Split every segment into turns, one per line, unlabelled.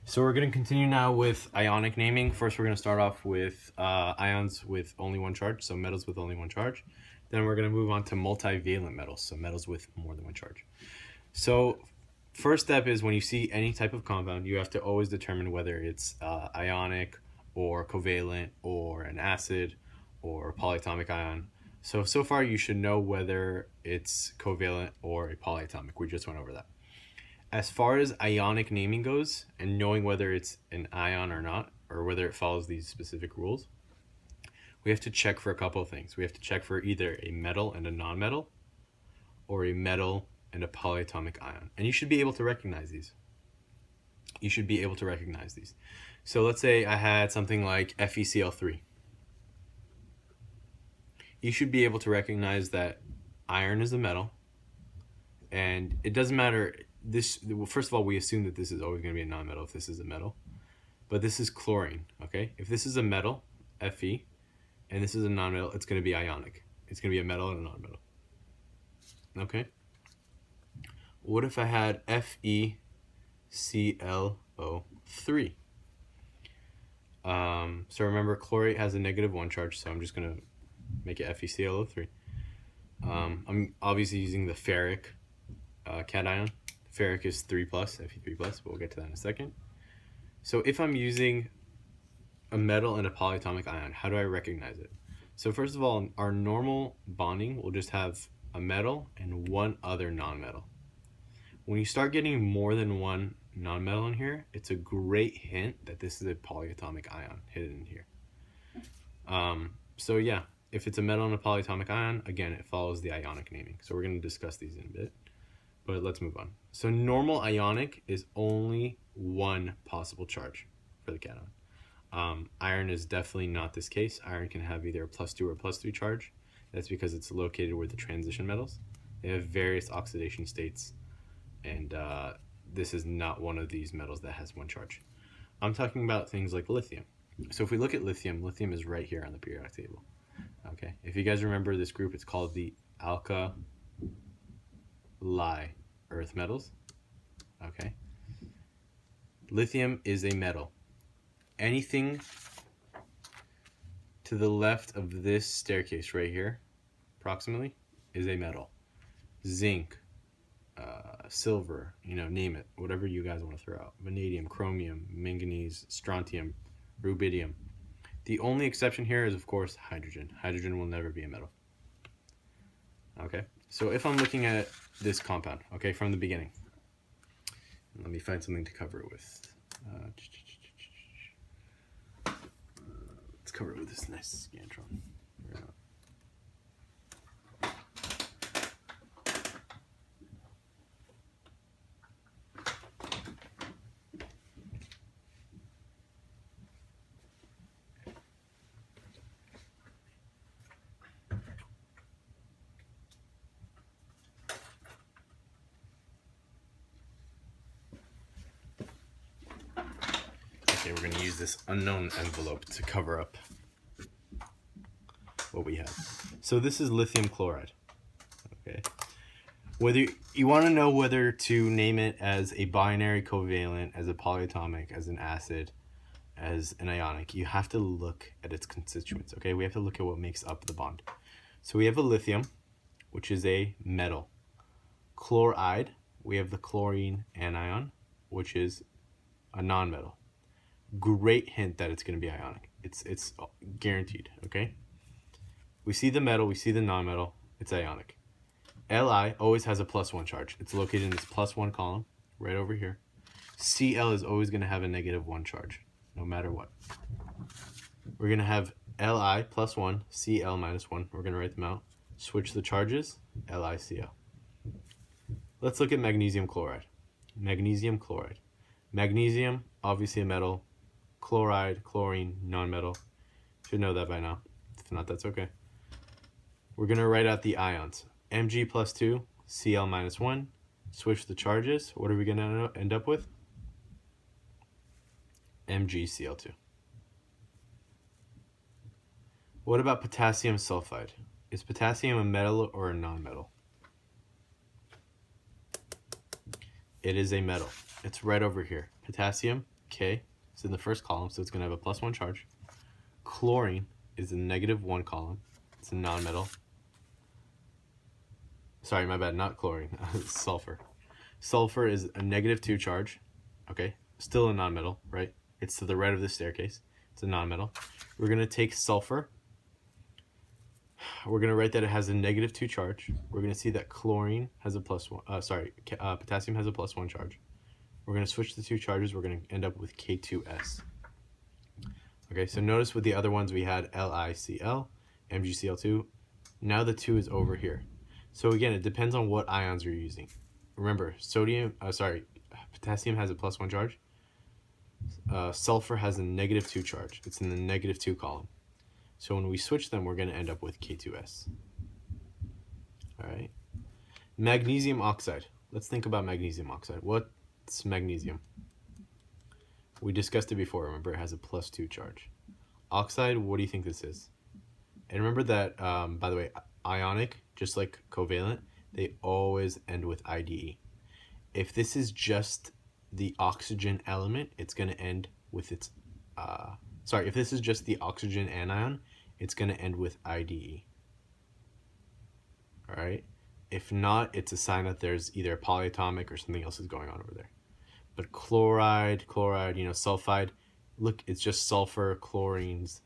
So we're going to continue now with ionic naming. First, we're going to start off with ions with only one charge, so metals with only one charge. Then we're going to move on to multivalent metals, so metals with more than one charge. So first step is when you see any type of compound, you have to always determine whether it's ionic or covalent or an acid or a polyatomic ion. So far you should know whether it's covalent or a polyatomic. We just went over that. As far as ionic naming goes and knowing whether it's an ion or not, or whether it follows these specific rules, we have to check for a couple of things. We have to check for either a metal and a nonmetal, or a metal and a polyatomic ion. And you should be able to recognize these. So let's say I had something like FeCl3. You should be able to recognize that iron is a metal, and it doesn't matter. First of all, we assume that this is always going to be a nonmetal if this is a metal, but this is chlorine, okay? If this is a metal, Fe, and this is a nonmetal, it's going to be ionic. It's going to be a metal and a nonmetal, okay? What if I had FeClO3? So remember, chlorate has a -1 charge, so I'm just going to make it FeClO3. I'm obviously using the ferric cation. Ferric is 3+, Fe3+, but we'll get to that in a second. So if I'm using a metal and a polyatomic ion, how do I recognize it? So first of all, our normal bonding will just have a metal and one other nonmetal. When you start getting more than one nonmetal in here, it's a great hint that this is a polyatomic ion hidden in here. So yeah, if it's a metal and a polyatomic ion, again, it follows the ionic naming. So we're going to discuss these in a bit, but let's move on. So normal ionic is only one possible charge for the cation. Iron is definitely not this case. Iron can have either a +2 or +3 charge. That's because it's located where the transition metals. They have various oxidation states, and this is not one of these metals that has one charge. I'm talking about things like lithium. So if we look at lithium, lithium is right here on the periodic table. Okay, if you guys remember this group, it's called the alkali earth metals. Okay, lithium is a metal. Anything to the left of this staircase right here, approximately, is a metal. Zinc, silver, name it, whatever you guys want to throw out. Vanadium, chromium, manganese, strontium, rubidium. The only exception here is, of course, hydrogen. Hydrogen will never be a metal. Okay, so if I'm looking at this compound, okay, from the beginning, let me find something to cover it with. Let's cover it with this nice scantron. Okay, we're going to use this unknown envelope to cover up what we have. So this is lithium chloride. Okay. Whether you want to know whether to name it as a binary covalent, as a polyatomic, as an acid, as an ionic, you have to look at its constituents. Okay, we have to look at what makes up the bond. So we have a lithium, which is a metal. Chloride, we have the chlorine anion, which is a nonmetal. Great hint that it's going to be ionic. It's guaranteed, okay? We see the metal, we see the nonmetal, it's ionic. Li always has a +1 charge. It's located in this +1 column, right over here. Cl is always going to have a -1 charge, no matter what. We're going to have Li +1, Cl -1. We're going to write them out. Switch the charges, LiCl. Let's look at magnesium chloride. Magnesium chloride. Magnesium, obviously a metal. Chloride, chlorine, nonmetal. Should know that by now. If not, that's okay. We're going to write out the ions. Mg +2, Cl -1. Switch the charges. What are we going to end up with? MgCl2. What about potassium sulfide? Is potassium a metal or a nonmetal? It is a metal. It's right over here. Potassium K is in the first column, so it's going to have a +1 charge. Chlorine is in the -1 column. It's a nonmetal. Sorry, my bad, not chlorine. Sulfur. Sulfur is a -2 charge. Okay, still a nonmetal, right? It's to the right of the staircase. It's a nonmetal. We're going to take sulfur. We're going to write that it has a -2 charge. We're going to see that chlorine has a +1. Potassium has a +1 charge. We're going to switch the two charges. We're going to end up with K2S. Okay, so notice with the other ones we had LiCl, MgCl2. Now the 2 is over here. So again, it depends on what ions you're using. Remember, potassium has a +1 charge. Sulfur has a -2 charge. It's in the -2 column. So when we switch them, we're going to end up with K2S. All right. Magnesium oxide. Let's think about magnesium oxide. What's magnesium? We discussed it before. Remember, it has a +2 charge. Oxide, what do you think this is? And remember that, by the way, ionic, just like covalent, they always end with IDE. If this is just the oxygen element, it's going to end with its, if this is just the oxygen anion, it's going to end with IDE. All right? If not, it's a sign that there's either a polyatomic or something else is going on over there. But chloride, sulfide, look, it's just sulfur, chlorides.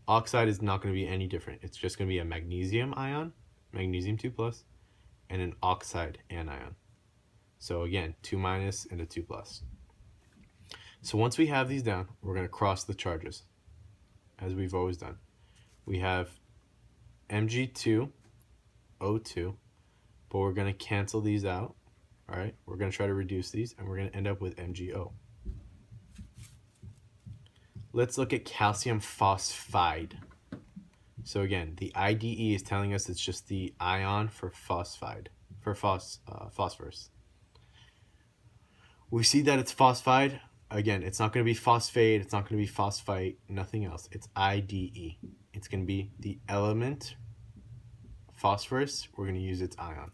Oxide is not going to be any different. It's just going to be a magnesium ion, magnesium 2+, and an oxide anion. So again, 2- and a 2+. So once we have these down, we're going to cross the charges, as we've always done. We have Mg2O2, but we're going to cancel these out. All right, we're going to try to reduce these, and we're going to end up with MgO. Let's look at calcium phosphide. So again, the IDE is telling us it's just the ion for phosphide, for phosphorus. We see that it's phosphide. Again, it's not going to be phosphate, it's not going to be phosphite, nothing else. It's IDE. It's going to be the element phosphorus. We're going to use its ion.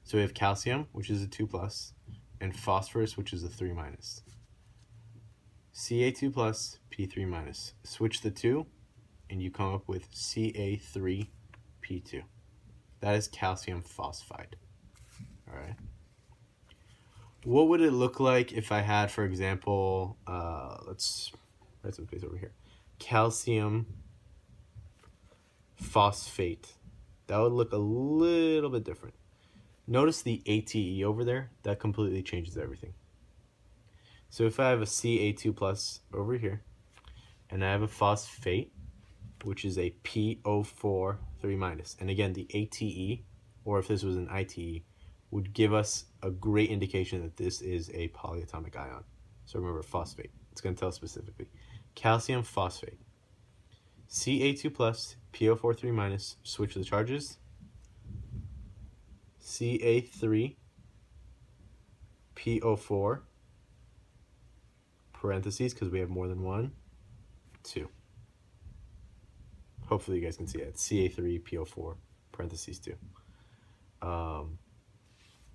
So we have calcium, which is a 2+, and phosphorus, which is a 3-. Ca2+, P3-. Switch the 2, and you come up with Ca3P2. That is calcium phosphide. All right. What would it look like if I had, for example, let's write some space over here, calcium phosphate? That would look a little bit different. Notice the ATE over there, that completely changes everything. So if I have a Ca2+ over here, and I have a phosphate, which is a PO4 3-, and again, the ATE, or if this was an ITE, would give us a great indication that this is a polyatomic ion. So remember, phosphate. It's going to tell specifically. Calcium phosphate. Ca2+, PO4 3-, switch the charges. Ca3, PO4, parentheses, because we have more than 1, 2. Hopefully you guys can see it. Ca3, PO4, parentheses 2.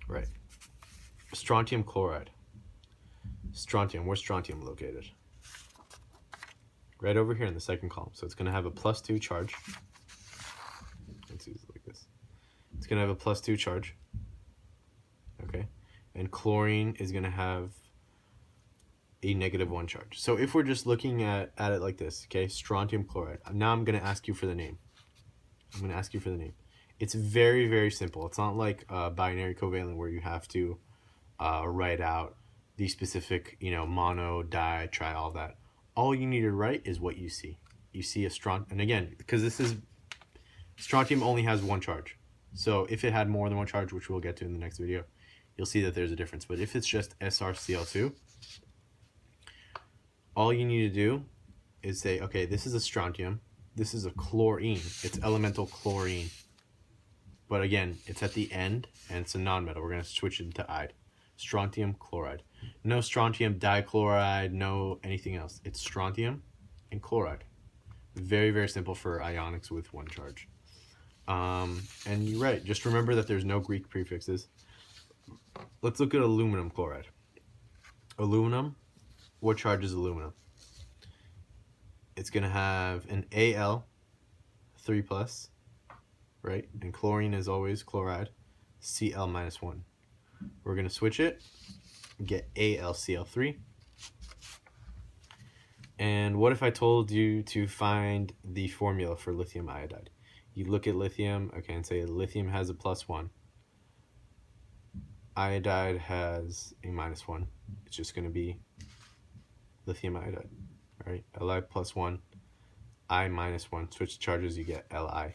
Right. Strontium chloride. Strontium, where's strontium located? Right over here in the second column. So it's going to have a +2 charge. Let's use it like this. It's going to have a +2 charge. Okay. And chlorine is going to have a -1 charge. So if we're just looking at it like this, okay, strontium chloride. Now I'm going to ask you for the name. It's very, very simple. It's not like binary covalent where you have to write out the specific, mono, di, tri, all that. All you need to write is what you see. You see a and again, because strontium only has 1 charge. So if it had more than 1 charge, which we'll get to in the next video, you'll see that there's a difference. But if it's just SrCl2, all you need to do is say, okay, this is a strontium, this is a chlorine, it's elemental chlorine. But again, it's at the end, and it's a nonmetal. We're going to switch it to ide. Strontium chloride. No strontium dichloride, no anything else. It's strontium and chloride. Very, very simple for ionics with 1 charge. And you're right, just remember that there's no Greek prefixes. Let's look at aluminum chloride. Aluminum, what charge is aluminum? It's going to have an Al 3 plus, right? And chlorine is always chloride, Cl minus 1. We're going to switch it, get AlCl3. And what if I told you to find the formula for lithium iodide? You look at lithium, okay, and say lithium has a +1. Iodide has a -1. It's just going to be lithium iodide, right? Li +1, I -1. Switch charges, you get Li.